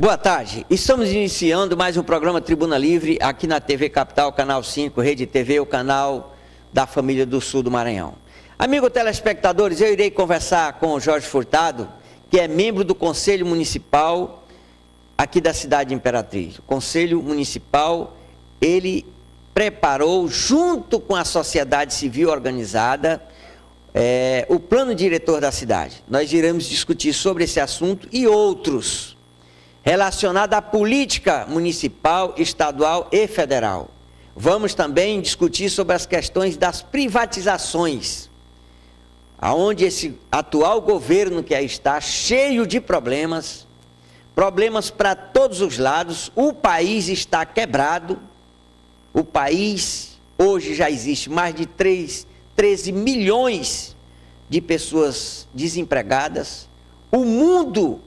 Boa tarde. Estamos iniciando mais um programa Tribuna Livre aqui na TV Capital, Canal 5, Rede TV, o canal da família do Sul do Maranhão. Amigos telespectadores, eu irei conversar com o Jorge Furtado, que é membro do Conselho Municipal aqui da cidade de Imperatriz. O Conselho Municipal, ele preparou, junto com a sociedade civil organizada, o plano diretor da cidade. Nós iremos discutir sobre esse assunto e outros relacionados à política municipal, estadual e federal. Vamos também discutir sobre as questões das privatizações, aonde esse atual governo que aí está cheio de problemas para todos os lados. O país está quebrado. O país hoje já existe mais de 13 milhões de pessoas desempregadas. O mundo,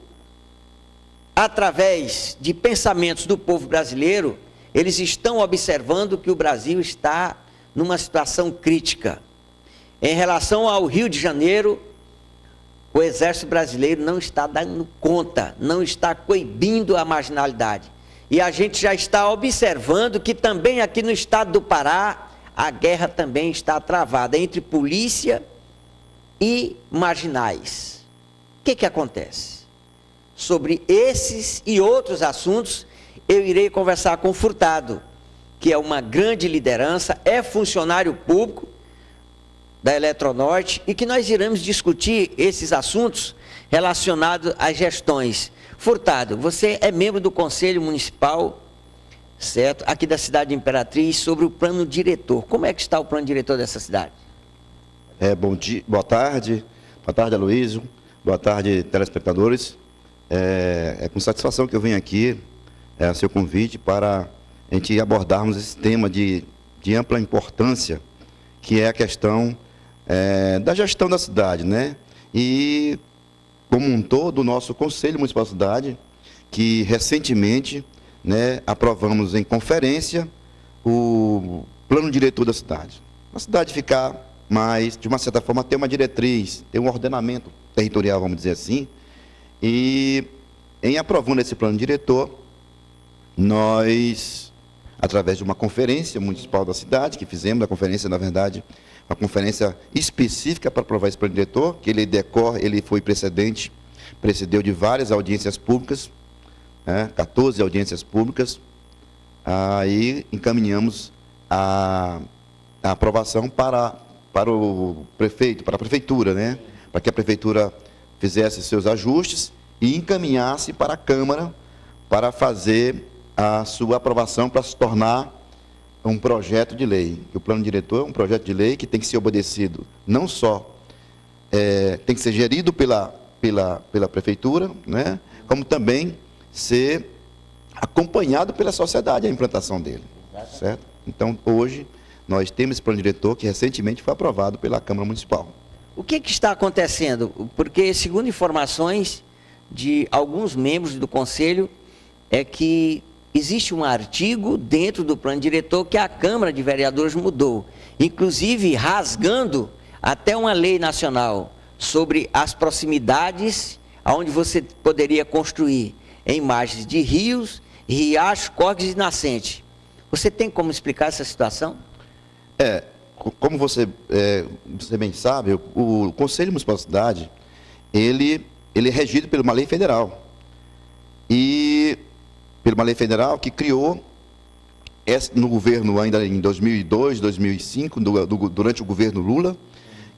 através de pensamentos do povo brasileiro, eles estão observando que o Brasil está numa situação crítica. Em relação ao Rio de Janeiro, o Exército Brasileiro não está dando conta, não está coibindo a marginalidade. E a gente já está observando que também aqui no estado do Pará, a guerra também está travada entre polícia e marginais. O que acontece? Sobre esses e outros assuntos, eu irei conversar com o Furtado, que é uma grande liderança, é funcionário público da Eletronorte, e que nós iremos discutir esses assuntos relacionados às gestões. Furtado, você é membro do Conselho Municipal, certo, aqui da cidade de Imperatriz, sobre o plano diretor. Como é que está o plano diretor dessa cidade? Bom dia, boa tarde, Aloysio, boa tarde, telespectadores. É com satisfação que eu venho aqui, a seu convite, para a gente abordarmos esse tema de ampla importância, que é a questão da gestão da cidade, né? E, como um todo, o nosso Conselho Municipal da Cidade, que recentemente, né, aprovamos em conferência o plano diretor da cidade. A cidade ficar mais, de uma certa forma, ter uma diretriz, ter um ordenamento territorial, vamos dizer assim. E, em aprovando esse plano diretor, nós, através de uma conferência municipal da cidade, que fizemos, a conferência, na verdade, uma conferência específica para aprovar esse plano diretor, que ele foi precedeu de várias audiências públicas, 14 audiências públicas. Aí encaminhamos a aprovação para o prefeito, para a prefeitura, né? Para que a prefeitura fizesse seus ajustes e encaminhasse para a Câmara para fazer a sua aprovação, para se tornar um projeto de lei. O plano diretor é um projeto de lei que tem que ser obedecido, não só, tem que ser gerido pela prefeitura, né, como também ser acompanhado pela sociedade, a implantação dele. Certo? Então, hoje, nós temos esse plano diretor que recentemente foi aprovado pela Câmara Municipal. O que está acontecendo? Porque, segundo informações de alguns membros do Conselho, é que existe um artigo dentro do plano diretor que a Câmara de Vereadores mudou, inclusive rasgando até uma lei nacional sobre as proximidades onde você poderia construir em margens de rios, riachos, córregos e nascentes. Você tem como explicar essa situação? Como você bem sabe, o Conselho Municipal da Cidade, ele é regido por uma lei federal. E por uma lei federal que criou, no governo ainda em 2002, 2005, durante o governo Lula,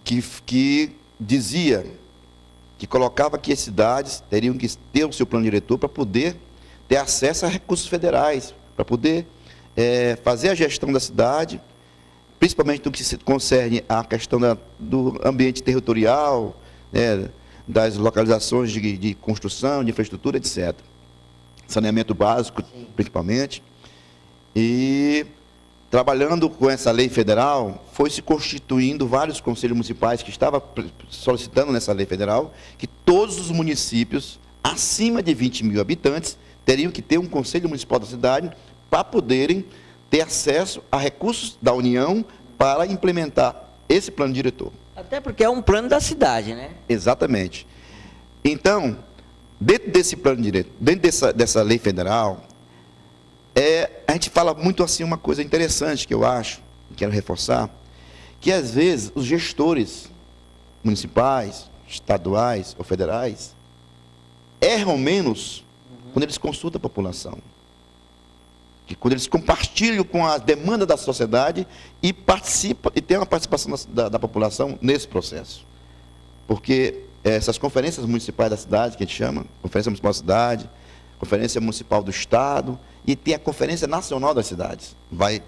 que dizia, que colocava que as cidades teriam que ter o seu plano diretor para poder ter acesso a recursos federais, para poder fazer a gestão da cidade, principalmente no que se concerne à questão do ambiente territorial, né, das localizações de construção, de infraestrutura, etc. Saneamento básico, sim, principalmente. E, trabalhando com essa lei federal, foi se constituindo vários conselhos municipais que estavam solicitando nessa lei federal que todos os municípios acima de 20 mil habitantes teriam que ter um conselho municipal da cidade para poderem ter acesso a recursos da União para implementar esse plano diretor. Até porque é um plano da cidade, né? Exatamente. Então, dentro desse plano direito, dentro dessa lei federal, a gente fala muito assim uma coisa interessante que eu acho, quero reforçar, que às vezes os gestores municipais, estaduais ou federais erram menos quando eles consultam a população. Que quando eles compartilham com a demanda da sociedade e tem uma participação da população nesse processo. Porque essas conferências municipais da cidade, que a gente chama, Conferência Municipal da Cidade, Conferência Municipal do Estado, e tem a Conferência Nacional das Cidades. Vai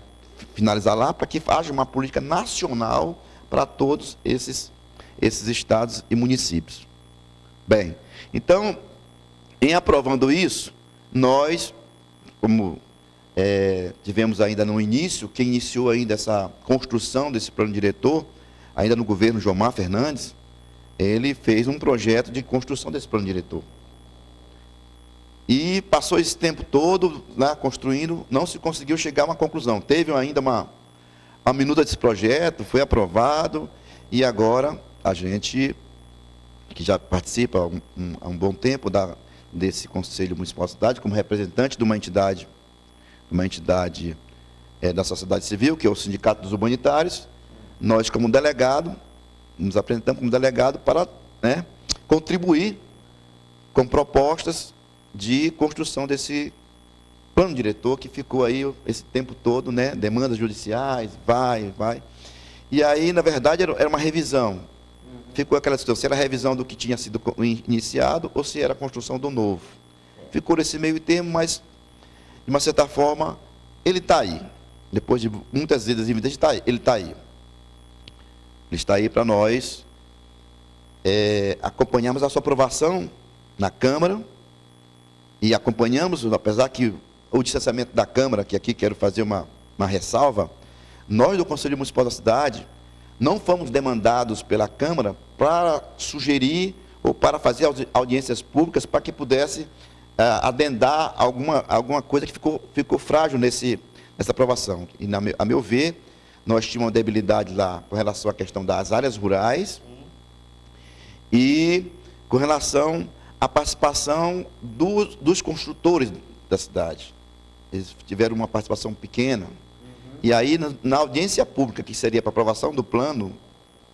finalizar lá para que haja uma política nacional para todos esses estados e municípios. Bem, então, em aprovando isso, nós, como tivemos ainda no início, quem iniciou ainda essa construção desse plano diretor, ainda no governo Jomar Fernandes, ele fez um projeto de construção desse plano diretor. E passou esse tempo todo lá construindo, não se conseguiu chegar a uma conclusão. Teve ainda uma minuta desse projeto, foi aprovado, e agora a gente, que já participa há um bom tempo desse Conselho Municipal da Cidade, como representante de uma entidade da sociedade civil, que é o Sindicato dos Humanitários, nós, como delegado, nos apresentamos como delegado para contribuir com propostas de construção desse plano diretor que ficou aí esse tempo todo, demandas judiciais, vai. E aí, na verdade, era uma revisão. Ficou aquela situação, se era a revisão do que tinha sido iniciado ou se era a construção do novo. Ficou nesse meio termo, mas, de uma certa forma, ele está aí. Depois de muitas vezes ele está aí. Ele está aí para nós acompanharmos a sua aprovação na Câmara e acompanhamos, apesar que o distanciamento da Câmara, que aqui quero fazer uma ressalva, nós do Conselho Municipal da Cidade não fomos demandados pela Câmara para sugerir ou para fazer audiências públicas para que pudesse adendar alguma coisa que ficou frágil nessa aprovação. E, a meu ver, nós tínhamos uma debilidade lá com relação à questão das áreas rurais e com relação à participação dos construtores da cidade. Eles tiveram uma participação pequena. E aí, na audiência pública, que seria para aprovação do plano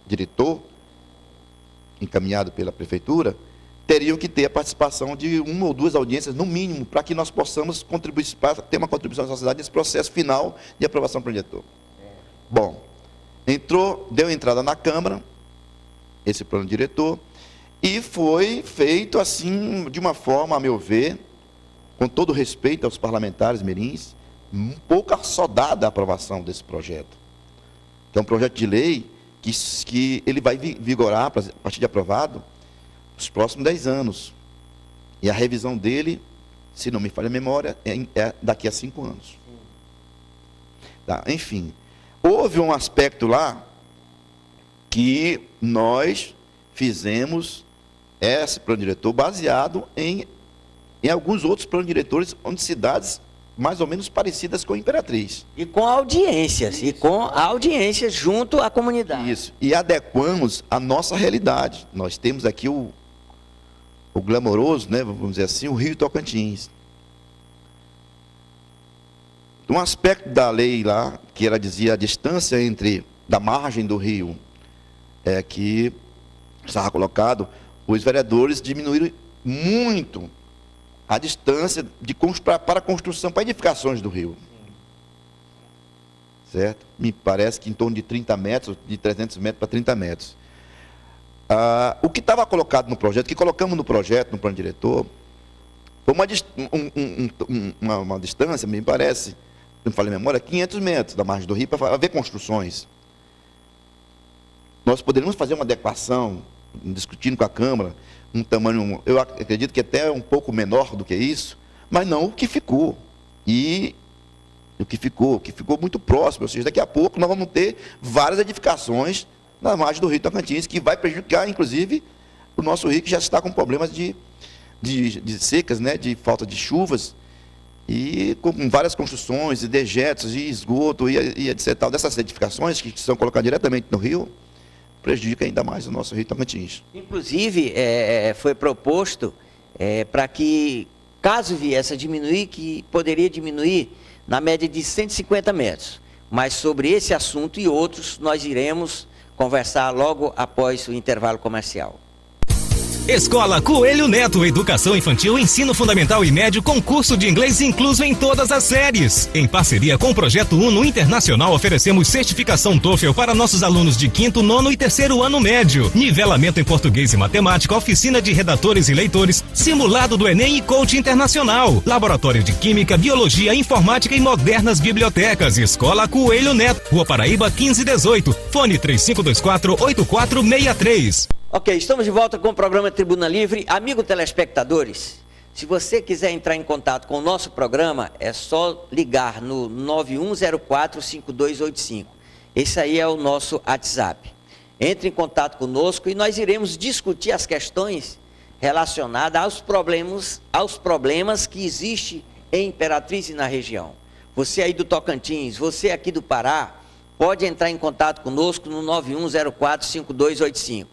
diretor, encaminhado pela Prefeitura, teriam que ter a participação de uma ou duas audiências, no mínimo, para que nós possamos contribuir, ter uma contribuição da sociedade nesse processo final de aprovação do plano diretor. Bom, deu entrada na Câmara, esse plano diretor, e foi feito assim, de uma forma, a meu ver, com todo respeito aos parlamentares mirins, um pouco assodada a aprovação desse projeto. Que é um projeto de lei que ele vai vigorar, a partir de aprovado, nos próximos 10 anos. E a revisão dele, se não me falha a memória, é daqui a 5 anos. Tá, enfim, houve um aspecto lá que nós fizemos esse plano diretor baseado em alguns outros planos diretores, onde cidades mais ou menos parecidas com a Imperatriz. E com audiências, junto à comunidade. Isso, e adequamos a nossa realidade. Nós temos aqui o glamouroso, vamos dizer assim, o Rio Tocantins. Um aspecto da lei lá, que ela dizia a distância da margem do rio, que estava colocado, os vereadores diminuíram muito a distância para a construção, para edificações do rio. Certo? Me parece que em torno de 30 metros, de 300 metros para 30 metros. O que estava colocado no projeto, que colocamos no projeto, no plano diretor, foi uma distância, me parece, não falei memória, 500 metros da margem do rio para haver construções. Nós poderíamos fazer uma adequação, discutindo com a Câmara, um tamanho, eu acredito que até um pouco menor do que isso, mas não o que ficou. E o que ficou muito próximo, ou seja, daqui a pouco nós vamos ter várias edificações na margem do Rio Tocantins, que vai prejudicar, inclusive, o nosso rio, que já está com problemas de secas, de falta de chuvas, e com várias construções, e dejetos, e esgoto, e etc. Dessas edificações que são colocadas diretamente no rio, prejudica ainda mais o nosso Rio Tocantins. Inclusive, foi proposto para que, caso viesse a diminuir, que poderia diminuir na média de 150 metros. Mas sobre esse assunto e outros, nós iremos conversar logo após o intervalo comercial. Escola Coelho Neto, Educação Infantil, Ensino Fundamental e Médio, com curso de inglês incluso em todas as séries. Em parceria com o Projeto Uno Internacional, oferecemos certificação TOEFL para nossos alunos de 5º, 9º e 3º ano médio. Nivelamento em português e matemática, oficina de redatores e leitores, simulado do Enem e coach internacional. Laboratório de Química, Biologia, Informática e modernas bibliotecas. Escola Coelho Neto, Rua Paraíba 1518, fone 3524-8463. Ok, estamos de volta com o programa Tribuna Livre. Amigo telespectadores, se você quiser entrar em contato com o nosso programa, é só ligar no 9104-5285. Esse aí é o nosso WhatsApp. Entre em contato conosco e nós iremos discutir as questões relacionadas aos problemas que existem em Imperatriz e na região. Você aí do Tocantins, você aqui do Pará, pode entrar em contato conosco no 9104-5285.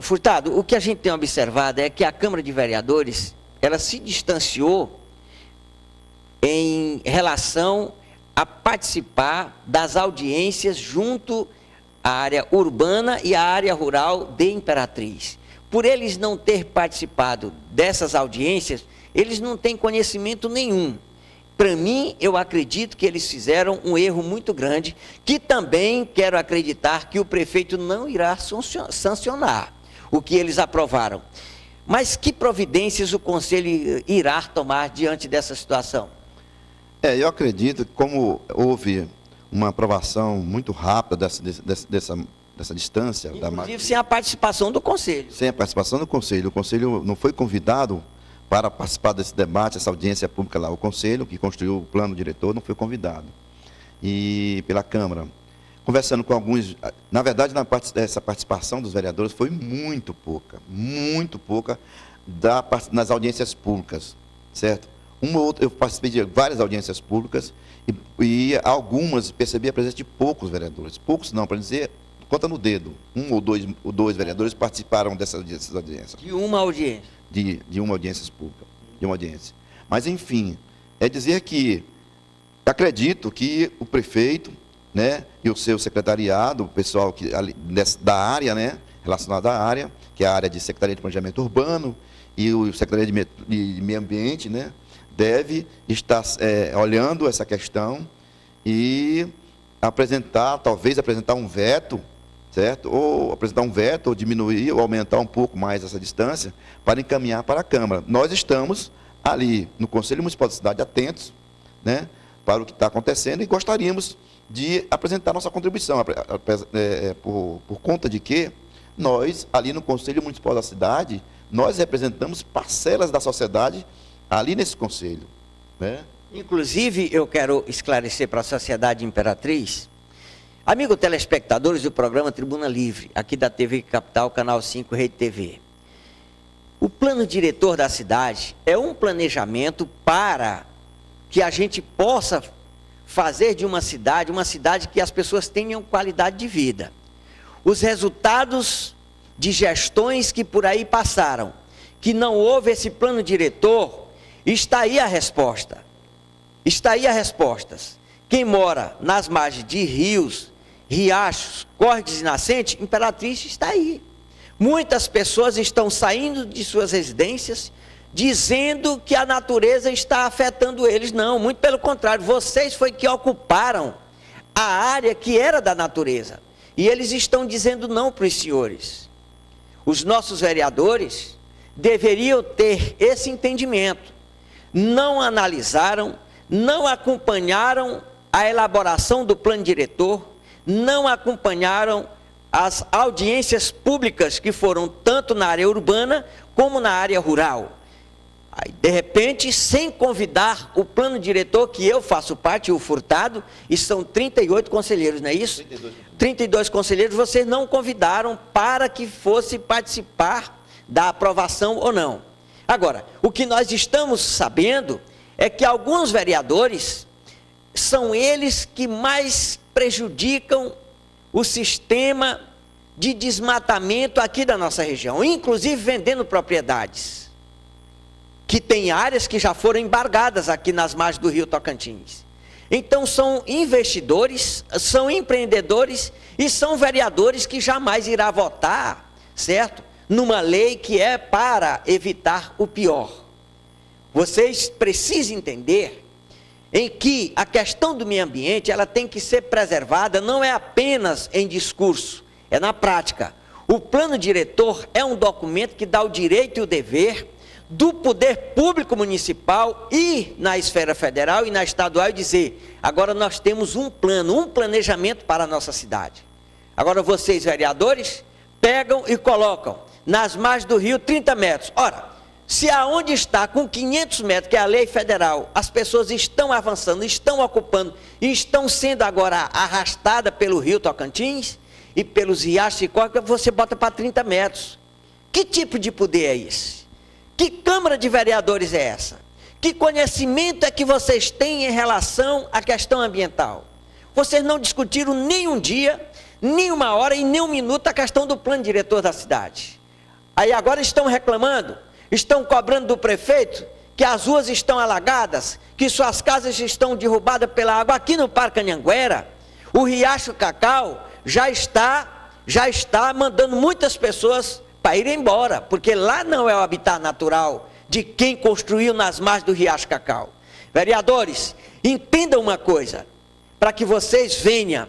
Furtado, o que a gente tem observado é que a Câmara de Vereadores, ela se distanciou em relação a participar das audiências junto à área urbana e à área rural de Imperatriz. Por eles não ter participado dessas audiências, eles não têm conhecimento nenhum. Para mim, eu acredito que eles fizeram um erro muito grande, que também quero acreditar que o prefeito não irá sancionar o que eles aprovaram. Mas que providências o Conselho irá tomar diante dessa situação? Eu acredito que como houve uma aprovação muito rápida dessa distância... Inclusive sem a participação do Conselho. Sem a participação do Conselho. O Conselho não foi convidado para participar desse debate, essa audiência pública lá. O Conselho, que construiu o plano diretor, não foi convidado. E pela Câmara. Conversando com alguns... Na verdade, essa participação dos vereadores foi muito pouca nas audiências públicas, certo? Eu participei de várias audiências públicas e algumas percebi a presença de poucos vereadores. Poucos não, para dizer, conta no dedo. Um ou dois vereadores participaram dessas audiências. De uma audiência? De uma audiência pública, de uma audiência. Mas, enfim, é dizer que acredito que o prefeito, né, e o seu secretariado, o pessoal da área, né, relacionado à área, que é a área de Secretaria de Planejamento Urbano e o Secretaria de Meio Ambiente, né, deve estar olhando essa questão e talvez apresentar um veto, certo? Ou apresentar um veto, ou diminuir, ou aumentar um pouco mais essa distância, para encaminhar para a Câmara. Nós estamos ali no Conselho Municipal da cidade atentos, né, para o que está acontecendo e gostaríamos de apresentar nossa contribuição, por conta de que nós, ali no Conselho Municipal da cidade, nós representamos parcelas da sociedade ali nesse Conselho, né? Inclusive, eu quero esclarecer para a sociedade Imperatriz, amigo telespectadores do programa Tribuna Livre, aqui da TV Capital, Canal 5, Rede TV. O plano diretor da cidade é um planejamento para que a gente possa fazer de uma cidade que as pessoas tenham qualidade de vida. Os resultados de gestões que por aí passaram, que não houve esse plano diretor, está aí a resposta. Está aí as respostas. Quem mora nas margens de rios, riachos, córregos e nascentes, Imperatriz está aí. Muitas pessoas estão saindo de suas residências, dizendo que a natureza está afetando eles. Não, muito pelo contrário, vocês foi que ocuparam a área que era da natureza. E eles estão dizendo não para os senhores. Os nossos vereadores deveriam ter esse entendimento. Não analisaram, não acompanharam a elaboração do plano diretor, não acompanharam as audiências públicas que foram tanto na área urbana como na área rural. Aí, de repente, sem convidar o plano diretor, que eu faço parte, o Furtado, e são 38 conselheiros, não é isso? 32 conselheiros, vocês não convidaram para que fosse participar da aprovação ou não. Agora, o que nós estamos sabendo é que alguns vereadores são eles que mais prejudicam o sistema de desmatamento aqui da nossa região, inclusive vendendo propriedades, que tem áreas que já foram embargadas aqui nas margens do rio Tocantins. Então são investidores, são empreendedores e são vereadores que jamais irá votar, certo? Numa lei que é para evitar o pior. Vocês precisam entender em que a questão do meio ambiente, ela tem que ser preservada, não é apenas em discurso, é na prática. O plano diretor é um documento que dá o direito e o dever do poder público municipal e na esfera federal e na estadual e dizer, agora nós temos um plano, um planejamento para a nossa cidade. Agora vocês, vereadores, pegam e colocam nas margens do rio 30 metros. Ora, se aonde está com 500 metros, que é a lei federal, as pessoas estão avançando, estão ocupando e estão sendo agora arrastadas pelo rio Tocantins e pelos riachos e corpos, você bota para 30 metros. Que tipo de poder é esse? Que Câmara de Vereadores é essa? Que conhecimento é que vocês têm em relação à questão ambiental? Vocês não discutiram nem um dia, nem uma hora e nem um minuto a questão do plano diretor da cidade. Aí agora estão reclamando, estão cobrando do prefeito que as ruas estão alagadas, que suas casas estão derrubadas pela água. Aqui no Parque Anhanguera, o Riacho Cacau já está mandando muitas pessoas para ir embora, porque lá não é o habitat natural de quem construiu nas margens do Riacho Cacau. Vereadores, entendam uma coisa, para que vocês venham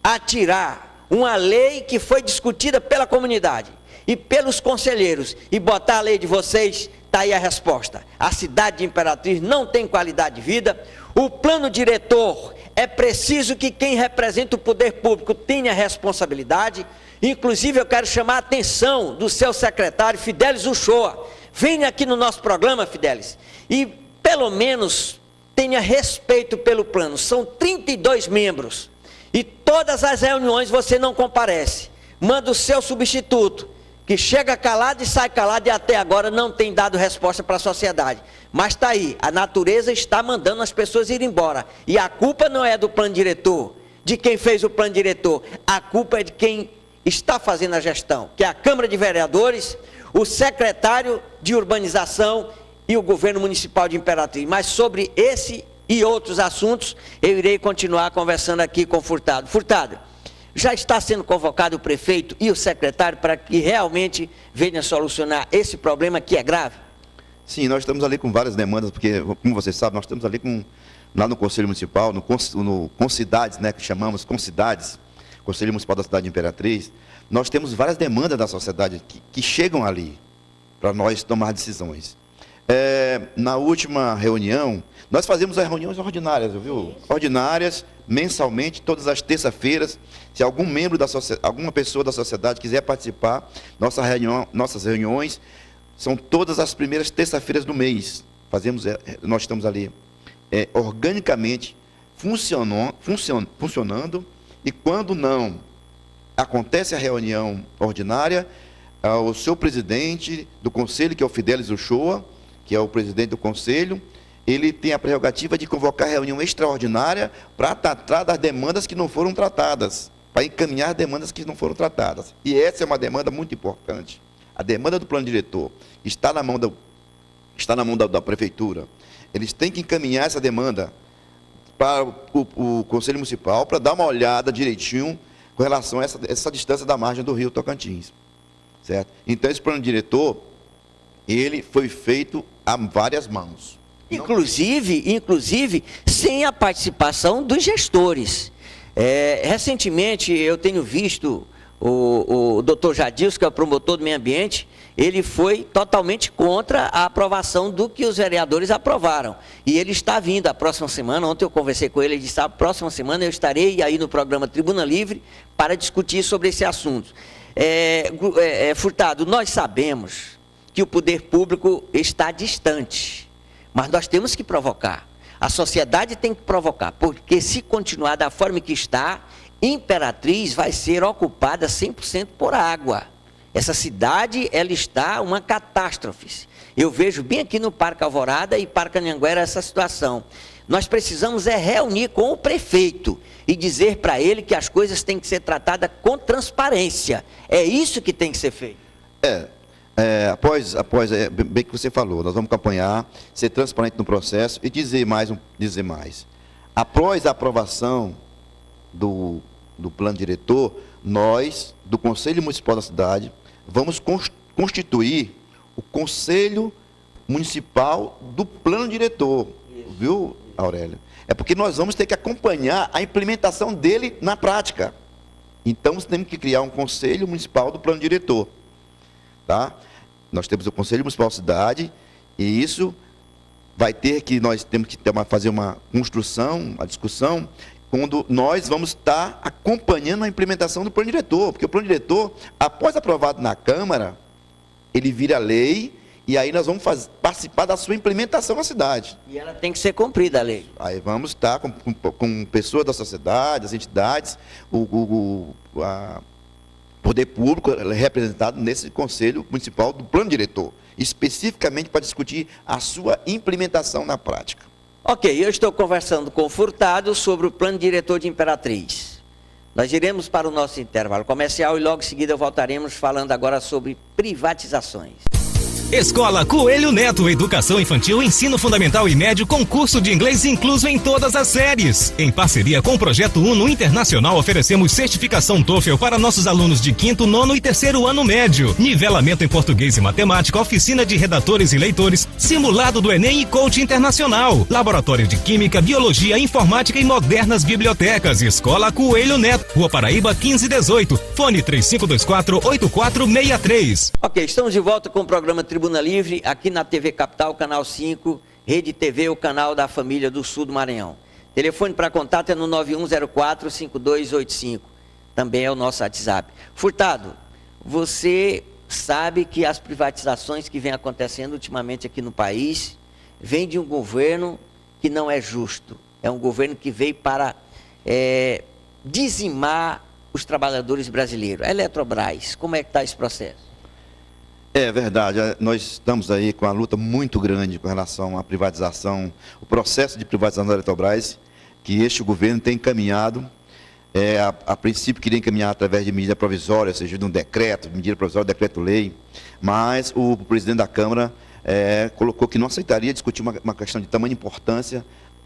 a tirar uma lei que foi discutida pela comunidade e pelos conselheiros e botar a lei de vocês, está aí a resposta. A cidade de Imperatriz não tem qualidade de vida, o plano diretor é preciso que quem representa o poder público tenha responsabilidade. Inclusive eu quero chamar a atenção do seu secretário Fidelis Uchoa. Venha aqui no nosso programa, Fidelis, e pelo menos tenha respeito pelo plano. São 32 membros e todas as reuniões você não comparece. Manda o seu substituto, que chega calado e sai calado e até agora não tem dado resposta para a sociedade. Mas está aí, a natureza está mandando as pessoas ir embora. E a culpa não é do plano diretor, de quem fez o plano diretor. A culpa é de quem está fazendo a gestão, que é a Câmara de Vereadores, o secretário de Urbanização e o governo municipal de Imperatriz. Mas sobre esse e outros assuntos, eu irei continuar conversando aqui com o Furtado. Furtado, já está sendo convocado o prefeito e o secretário para que realmente venha solucionar esse problema que é grave? Sim, nós estamos ali com várias demandas, porque, como vocês sabem, nós estamos ali lá no Conselho Municipal, no Concidades, né, que chamamos Concidades, Conselho Municipal da cidade de Imperatriz. Nós temos várias demandas da sociedade que chegam ali para nós tomar decisões. Na última reunião, nós fazemos as reuniões ordinárias, viu? Ordinárias, mensalmente, todas as terças-feiras. Se algum membro alguma pessoa da sociedade quiser participar, nossas reuniões são todas as primeiras terças-feiras do mês. Nós estamos ali organicamente funcionando, e quando não acontece a reunião ordinária, o seu presidente do conselho, que é o Fidelis Uchoa, que é o presidente do conselho, ele tem a prerrogativa de convocar reunião extraordinária para tratar das demandas que não foram tratadas, para encaminhar demandas que não foram tratadas. E essa é uma demanda muito importante. A demanda do plano diretor está na mão da prefeitura. Eles têm que encaminhar essa demanda para o Conselho Municipal, para dar uma olhada direitinho com relação a essa distância da margem do rio Tocantins. Certo? Então, esse plano diretor, ele foi feito a várias mãos. Inclusive, sem a participação dos gestores. Recentemente, eu tenho visto o doutor Jadilson, que é o promotor do meio ambiente, ele foi totalmente contra a aprovação do que os vereadores aprovaram. E ele está vindo a próxima semana. Ontem eu conversei com ele disse, a próxima semana eu estarei aí no programa Tribuna Livre para discutir sobre esse assunto. Furtado, nós sabemos que o poder público está distante, mas nós temos que provocar. A sociedade tem que provocar, porque se continuar da forma que está, Imperatriz vai ser ocupada 100% por água. Essa cidade, ela está uma catástrofe. Eu vejo bem aqui no Parque Alvorada e Parque Anhanguera essa situação. Nós precisamos reunir com o prefeito e dizer para ele que as coisas têm que ser tratadas com transparência. É isso que tem que ser feito. Após bem que você falou, nós vamos acompanhar, ser transparente no processo e dizer mais. Após a aprovação do plano diretor, nós, do Conselho Municipal da cidade, vamos constituir o Conselho Municipal do Plano Diretor. Isso. Viu, Aurélio? É porque nós vamos ter que acompanhar a implementação dele na prática. Então, nós temos que criar um Conselho Municipal do Plano Diretor. Tá? Nós temos o Conselho Municipal da cidade e isso vai ter que, nós temos que fazer uma construção, uma discussão, quando nós vamos estar acompanhando a implementação do plano diretor, porque o plano diretor, após aprovado na Câmara, ele vira lei e aí nós vamos participar da sua implementação na cidade. E ela tem que ser cumprida, a lei. Aí vamos estar com pessoas da sociedade, as entidades, o poder público representado nesse Conselho Municipal do Plano Diretor, especificamente para discutir a sua implementação na prática. Ok, eu estou conversando com o Furtado sobre o plano diretor de Imperatriz. Nós iremos para o nosso intervalo comercial e logo em seguida voltaremos falando agora sobre privatizações. Escola Coelho Neto, Educação Infantil, Ensino Fundamental e Médio, com curso de inglês incluso em todas as séries. Em parceria com o Projeto Uno Internacional, oferecemos certificação TOEFL para nossos alunos de 5º, 9º e 3º ano médio. Nivelamento em português e matemática, oficina de redatores e leitores, simulado do Enem e coach internacional. Laboratório de Química, Biologia, Informática e modernas bibliotecas. Escola Coelho Neto, Rua Paraíba 1518, fone 3524-8463. Ok, estamos de volta com o programa Tribuna Livre, aqui na TV Capital, Canal 5, Rede TV, o canal da família do Sul do Maranhão. Telefone para contato é no 9104-5285. Também é o nosso WhatsApp. Furtado, você sabe que as privatizações que vêm acontecendo ultimamente aqui no país, vêm de um governo que não é justo. É um governo que veio para dizimar os trabalhadores brasileiros. A Eletrobras, como é que está esse processo? É verdade, nós estamos aí com uma luta muito grande com relação à privatização, o processo de privatização da Eletrobras, que este governo tem encaminhado, a princípio queria encaminhar através de medida provisória, ou seja, de um decreto, medida provisória, decreto-lei, mas o presidente da Câmara colocou que não aceitaria discutir uma questão de tamanha importância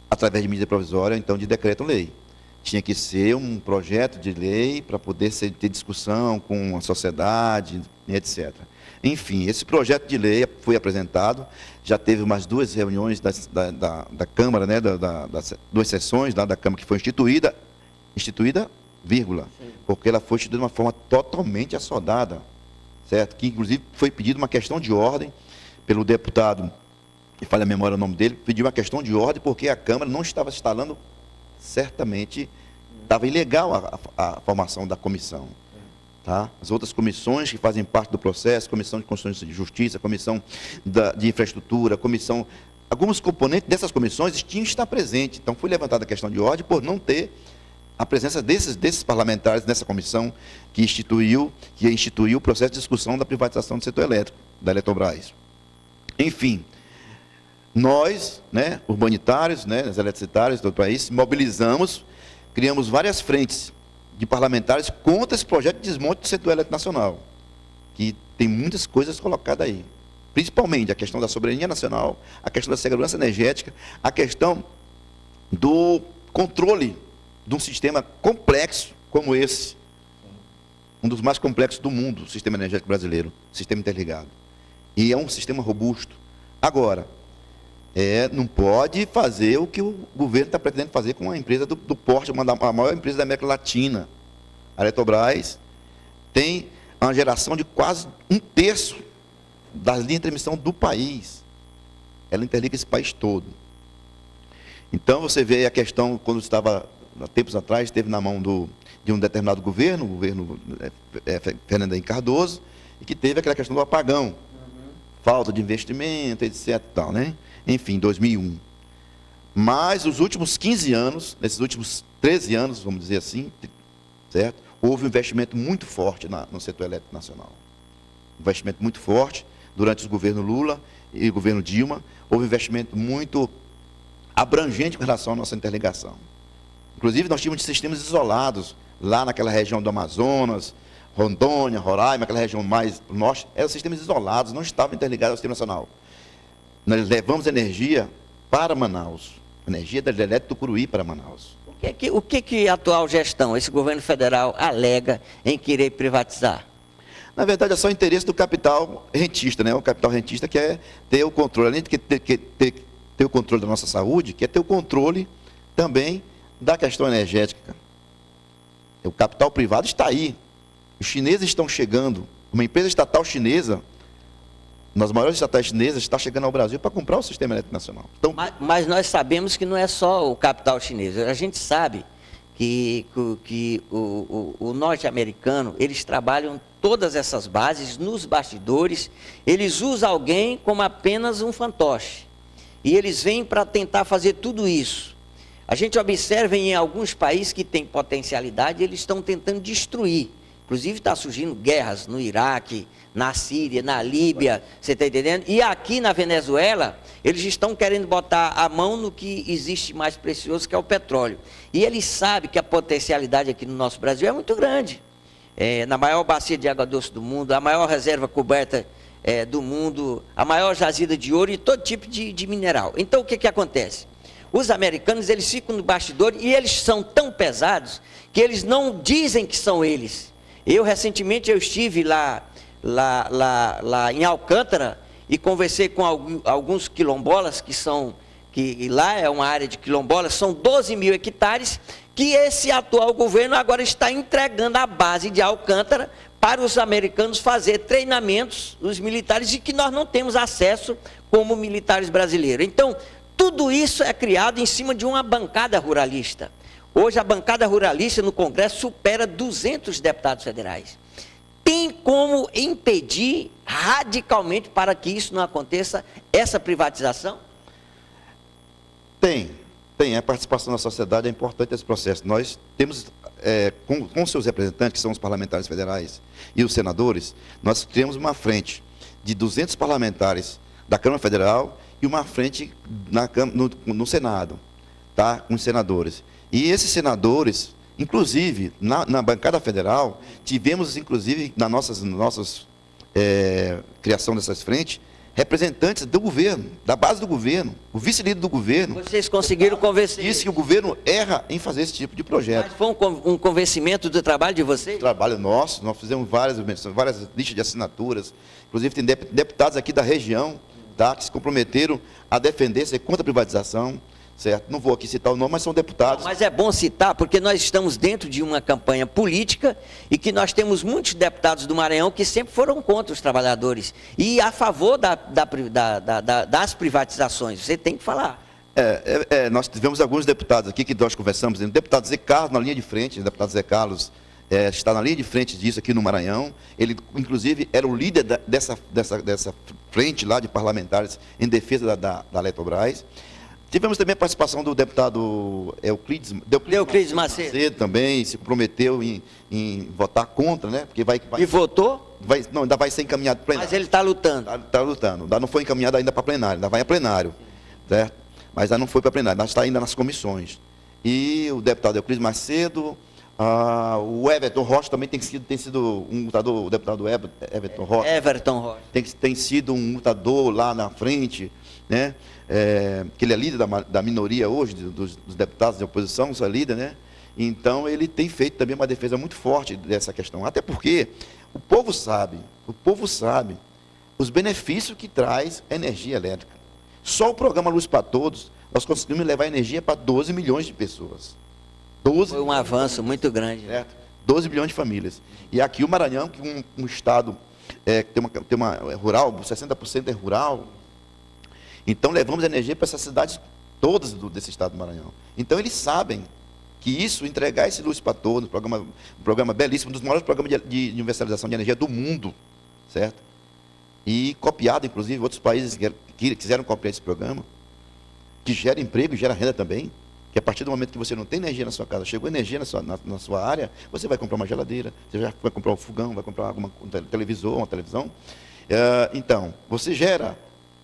através de medida provisória, então de decreto-lei. Tinha que ser um projeto de lei para poder ter discussão com a sociedade, etc. Enfim, esse projeto de lei foi apresentado, já teve umas 2 reuniões da Câmara, né, das 2 sessões da Câmara que foi instituída, vírgula, sim, porque ela foi instituída de uma forma totalmente assodada, certo? Que inclusive foi pedido uma questão de ordem pelo deputado, que falha a memória o nome dele, pediu uma questão de ordem porque a Câmara não estava instalando, certamente, estava ilegal a formação da comissão. Tá? As outras comissões que fazem parte do processo, Comissão de Constituição e Justiça, Comissão de Infraestrutura, alguns componentes dessas comissões tinham que estar presentes. Então, foi levantada a questão de ordem por não ter a presença desses parlamentares nessa comissão que instituiu o processo de discussão da privatização do setor elétrico, da Eletrobras. Enfim, nós, né, urbanitários, né, as eletricitárias do país, mobilizamos, criamos várias frentes de parlamentares contra esse projeto de desmonte do setor elétrico nacional, que tem muitas coisas colocadas aí, principalmente a questão da soberania nacional, a questão da segurança energética, a questão do controle de um sistema complexo como esse, um dos mais complexos do mundo, o sistema energético brasileiro, sistema interligado, e é um sistema robusto. Agora, não pode fazer o que o governo está pretendendo fazer com uma empresa do porte, a maior empresa da América Latina. A Eletrobras tem uma geração de quase 1/3 das linhas de transmissão do país. Ela interliga esse país todo. Então, você vê a questão, quando estava, há tempos atrás, esteve na mão de um determinado governo, o governo Fernando Henrique Cardoso, e que teve aquela questão do apagão, falta de investimento, etc. Tal, né? Enfim, 2001. Mas os últimos 15 anos, nesses últimos 13 anos, vamos dizer assim, certo? Houve um investimento muito forte no setor elétrico nacional. Investimento muito forte. durante o governo Lula e o governo Dilma, houve um investimento muito abrangente com relação à nossa interligação. Inclusive, nós tínhamos sistemas isolados, lá naquela região do Amazonas, Rondônia, Roraima, aquela região mais norte, eram sistemas isolados, não estavam interligados ao sistema nacional. Nós levamos energia para Manaus, energia da Hidrelétrica do Curuí para Manaus. O que a atual gestão, esse governo federal, alega em querer privatizar? Na verdade, é só o interesse do capital rentista, né? O capital rentista quer ter o controle, além de ter o controle da nossa saúde, quer ter o controle também da questão energética. O capital privado está aí. Os chineses estão chegando. Uma empresa estatal chinesa, nas maiores estatais chinesas, está chegando ao Brasil para comprar o sistema elétrico nacional. Então, mas nós sabemos que não é só o capital chinês. A gente sabe que o norte-americano, eles trabalham todas essas bases nos bastidores, eles usam alguém como apenas um fantoche. E eles vêm para tentar fazer tudo isso. A gente observa em alguns países que têm potencialidade, eles estão tentando destruir. Inclusive está surgindo guerras no Iraque, na Síria, na Líbia, você está entendendo? E aqui na Venezuela, eles estão querendo botar a mão no que existe mais precioso, que é o petróleo. E eles sabem que a potencialidade aqui no nosso Brasil é muito grande. Na maior bacia de água doce do mundo, a maior reserva coberta do mundo, a maior jazida de ouro e todo tipo de mineral. Então, o que acontece? Os americanos, eles ficam no bastidor e eles são tão pesados que eles não dizem que são eles. Recentemente, eu estive lá em Alcântara e conversei com alguns quilombolas que lá é uma área de quilombolas, são 12 mil hectares, que esse atual governo agora está entregando a base de Alcântara para os americanos fazer treinamentos, os militares, e que nós não temos acesso como militares brasileiros. Então, tudo isso é criado em cima de uma bancada ruralista. Hoje, a bancada ruralista no Congresso supera 200 deputados federais. Tem como impedir radicalmente para que isso não aconteça, essa privatização? Tem. A participação da sociedade é importante nesse processo. Nós temos, com seus representantes, que são os parlamentares federais e os senadores, nós criamos uma frente de 200 parlamentares da Câmara Federal e uma frente no Senado, tá? Com os senadores. E esses senadores, inclusive, na bancada federal, tivemos, inclusive, na nossa criação dessas frentes, representantes do governo, da base do governo, o vice-líder do governo. Vocês conseguiram convencer? Disse que o governo erra em fazer esse tipo de projeto. Mas foi um convencimento do trabalho de vocês? Trabalho nosso, nós fizemos várias listas de assinaturas, inclusive tem deputados aqui da região, tá, que se comprometeram a defender, ser contra a privatização, certo? Não vou aqui citar o nome, mas são deputados. Mas é bom citar, porque nós estamos dentro de uma campanha política e que nós temos muitos deputados do Maranhão que sempre foram contra os trabalhadores e a favor das privatizações. Você tem que falar. Nós tivemos alguns deputados aqui que nós conversamos, o deputado Zé Carlos na linha de frente, o deputado Zé Carlos está na linha de frente disso aqui no Maranhão. Ele, inclusive, era o líder dessa frente lá de parlamentares em defesa da Eletrobras. Tivemos também a participação do deputado Euclides Macedo também, se comprometeu em votar contra, né? Porque e votou? Ainda vai ser encaminhado para plenário. Mas ele está lutando. Está lutando. Ainda não foi encaminhado ainda para plenário, ainda vai a plenário, certo? Mas ainda não foi para plenário, nós está ainda nas comissões. E o deputado Euclides Macedo, o Everton Rocha também tem sido um lutador, o deputado Everton Rocha. Tem sido um lutador lá na frente, né? Que ele é líder da minoria hoje, dos deputados de oposição, sua líder, né? Então, ele tem feito também uma defesa muito forte dessa questão. Até porque o povo sabe os benefícios que traz a energia elétrica. Só o programa Luz para Todos, nós conseguimos levar energia para 12 milhões de pessoas. Foi um avanço muito grande. Certo? 12 milhões de famílias. E aqui o Maranhão, que é um estado tem uma rural, 60% é rural. Então, levamos energia para essas cidades todas desse estado do Maranhão. Então, eles sabem que isso, entregar esse Luz para Todos, um programa belíssimo, um dos maiores programas de universalização de energia do mundo, certo? E copiado, inclusive, outros países que quiseram copiar esse programa, que gera emprego e gera renda também, que a partir do momento que você não tem energia na sua casa, chegou energia na sua área, você vai comprar uma geladeira, você já vai comprar um fogão, vai comprar um televisor, uma televisão. Então, você gera,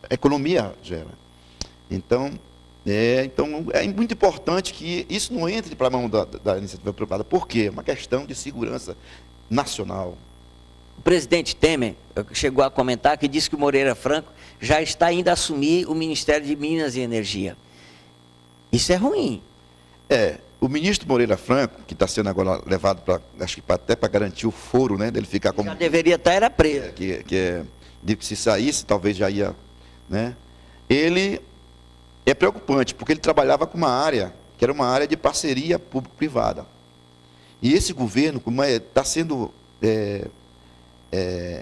a economia gera. Então é muito importante que isso não entre para a mão da iniciativa privada. Por quê? É uma questão de segurança nacional. O presidente Temer chegou a comentar que disse que o Moreira Franco já está indo assumir o Ministério de Minas e Energia. Isso é ruim. O ministro Moreira Franco, que está sendo agora levado para, acho que até para garantir o foro, né, dele ficar como... Já deveria estar, era preso. Se saísse, talvez já ia, né? Ele é preocupante, porque ele trabalhava com uma área, que era uma área de parceria público-privada. E esse governo está sendo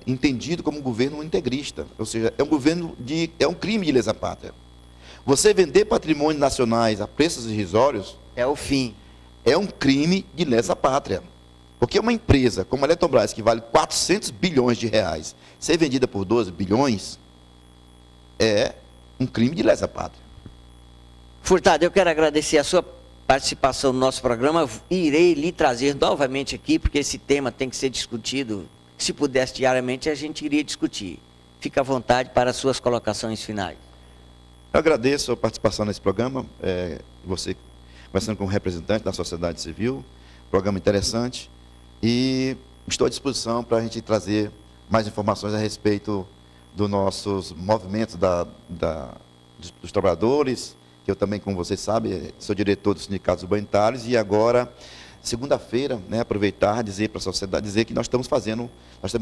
entendido como um governo integrista, ou seja, é um crime de lesa pátria. Você vender patrimônios nacionais a preços irrisórios é o fim. É um crime de lesa pátria. Porque uma empresa como a Eletrobras, que vale 400 bilhões de reais, ser vendida por 12 bilhões, é um crime de lesa pátria. Furtado, eu quero agradecer a sua participação no nosso programa. Irei lhe trazer novamente aqui, porque esse tema tem que ser discutido. Se pudesse diariamente, a gente iria discutir. Fique à vontade para as suas colocações finais. Eu agradeço a participação nesse programa, você conversando com um representante da sociedade civil, programa interessante, e estou à disposição para a gente trazer mais informações a respeito dos nossos movimentos dos trabalhadores, que eu também, como vocês sabem, sou diretor dos sindicatos urbanitários, e agora, segunda-feira, né, aproveitar, dizer para a sociedade, dizer que nós temos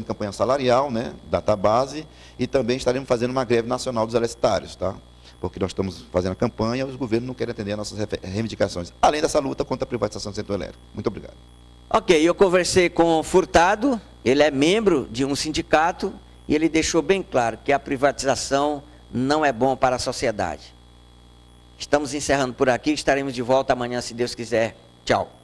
campanha salarial, né, database, e também estaremos fazendo uma greve nacional dos elicitários, tá? Porque nós estamos fazendo a campanha e os governos não querem atender às nossas reivindicações, além dessa luta contra a privatização do setor elétrico. Muito obrigado. Ok, eu conversei com o Furtado, ele é membro de um sindicato, e ele deixou bem claro que a privatização não é bom para a sociedade. Estamos encerrando por aqui, estaremos de volta amanhã, se Deus quiser. Tchau.